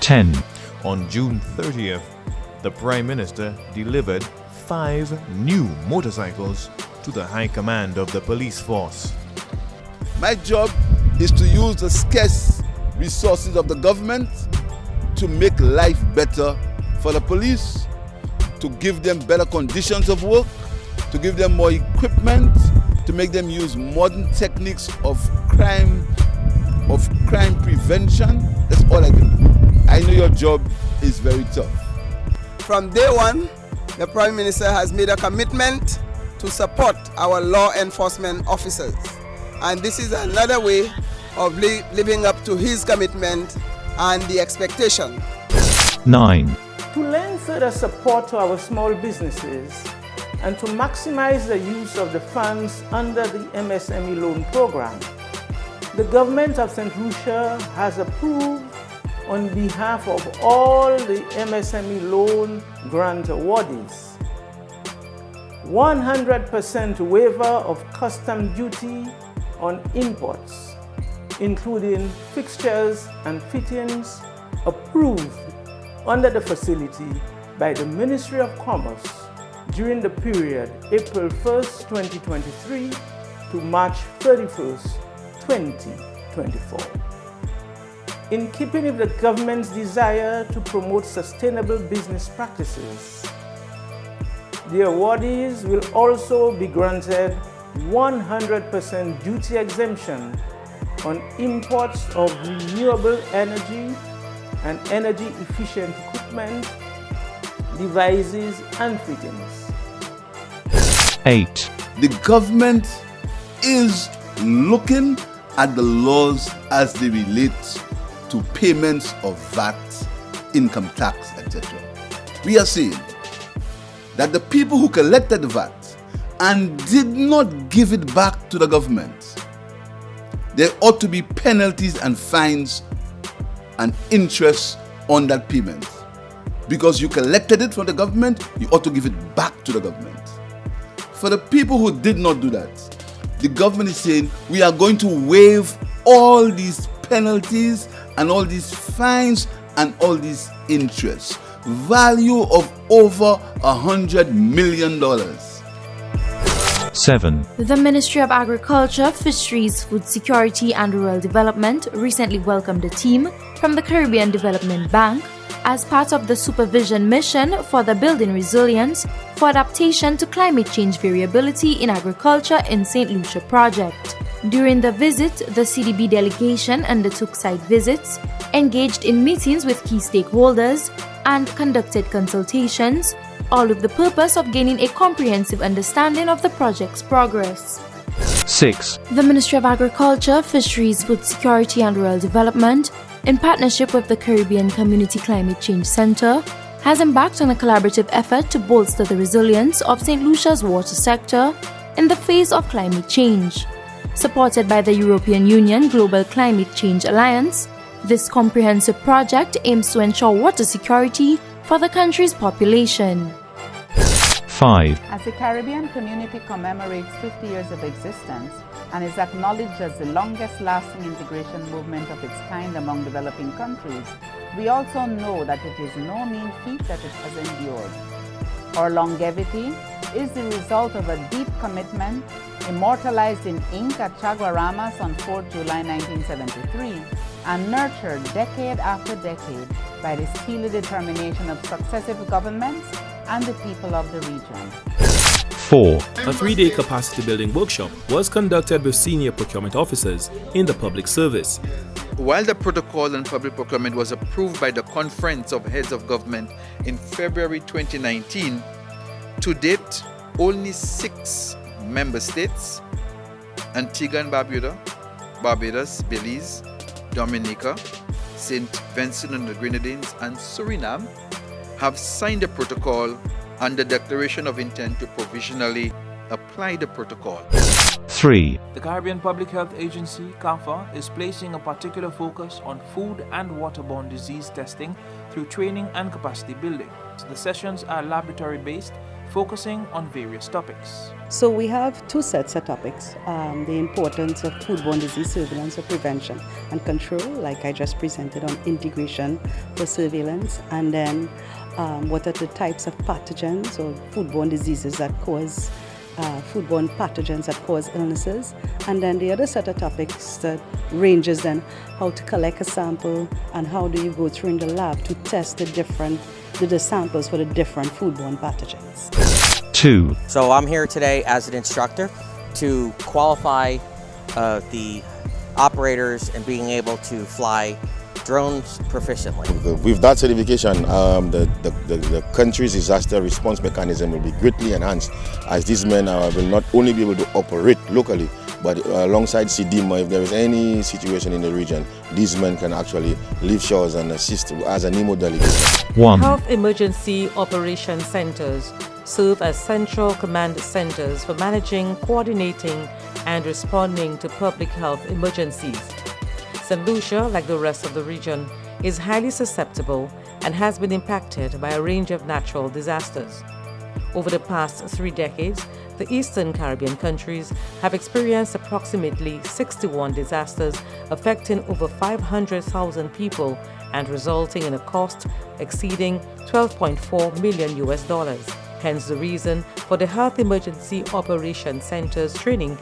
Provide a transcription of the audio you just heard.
10. On June 30th, the Prime Minister delivered 5 new motorcycles to the High Command of the police force. My job is to use the scarce resources of the government to make life better for the police, to give them better conditions of work, to give them more equipment, to make them use modern techniques of crime prevention. That's all I do. I know your job is very tough. From day one, the Prime Minister has made a commitment to support our law enforcement officers. And this is another way of living up to his commitment and the expectation. 9. To lend further support to our small businesses and to maximize the use of the funds under the MSME loan program, the government of St. Lucia has approved, on behalf of all the MSME loan grant awardees, 100% waiver of custom duty on imports, including fixtures and fittings approved under the facility by the Ministry of Commerce during the period April 1st, 2023 to March 31st, 2024. In keeping with the government's desire to promote sustainable business practices, the awardees will also be granted 100% duty exemption on imports of renewable energy and energy-efficient equipment, devices, and fittings. 8. The government is looking at the laws as they relate to payments of VAT, income tax, etc. We are saying that the people who collected the VAT and did not give it back to the government, there ought to be penalties and fines and interest on that payment. Because you collected it from the government, you ought to give it back to the government. For the people who did not do that, the government is saying we are going to waive all these penalties and all these fines and all these interests. Value of over $100 million. 7. The Ministry of Agriculture, Fisheries, Food Security and Rural Development recently welcomed a team from the Caribbean Development Bank as part of the supervision mission for the Building Resilience for Adaptation to Climate Change Variability in Agriculture in St. Lucia project. During the visit, the CDB delegation undertook site visits, engaged in meetings with key stakeholders, and conducted consultations, all with the purpose of gaining a comprehensive understanding of the project's progress. 6. The Ministry of Agriculture, Fisheries, Food Security and Rural Development, in partnership with the Caribbean Community Climate Change Center, has embarked on a collaborative effort to bolster the resilience of St. Lucia's water sector in the face of climate change. Supported by the European Union Global Climate Change Alliance, this comprehensive project aims to ensure water security for the country's population. 5. As the Caribbean community commemorates 50 years of existence and is acknowledged as the longest-lasting integration movement of its kind among developing countries, we also know that it is no mean feat that it has endured. Our longevity is the result of a deep commitment immortalized in ink at Chaguaramas on 4th July 1973 and nurtured decade after decade by the steely determination of successive governments and the people of the region. 4. A 3-day capacity building workshop was conducted with senior procurement officers in the public service. While the protocol on public procurement was approved by the Conference of Heads of Government in February 2019, to date, only 6 member states, Antigua and Barbados, Belize, Dominica, St. Vincent and the Grenadines, and Suriname, have signed the protocol and the declaration of intent to provisionally apply the protocol. 3. The Caribbean Public Health Agency, CARPHA, is placing a particular focus on food and waterborne disease testing through training and capacity building. The sessions are laboratory-based focusing on various topics. So we have two sets of topics, the importance of foodborne disease surveillance or prevention and control, like I just presented on integration for surveillance, and then what are the types of pathogens or foodborne diseases that cause foodborne pathogens that cause illnesses. And then the other set of topics that ranges then how to collect a sample and how do you go through in the lab to test the samples for the different foodborne pathogens. 2. So I'm here today as an instructor to qualify the operators and being able to fly drones proficiently. With that certification, the country's disaster response mechanism will be greatly enhanced, as these men will not only be able to operate locally, but alongside CDMA, if there is any situation in the region, these men can actually leave shores and assist as an EMO delegate. 1. Health Emergency Operation Centers serve as central command centers for managing, coordinating, and responding to public health emergencies. St. Lucia, like the rest of the region, is highly susceptible and has been impacted by a range of natural disasters. Over the past 3 decades, the Eastern Caribbean countries have experienced approximately 61 disasters affecting over 500,000 people and resulting in a cost exceeding $12.4 million. Hence the reason for the Health Emergency Operations Centers training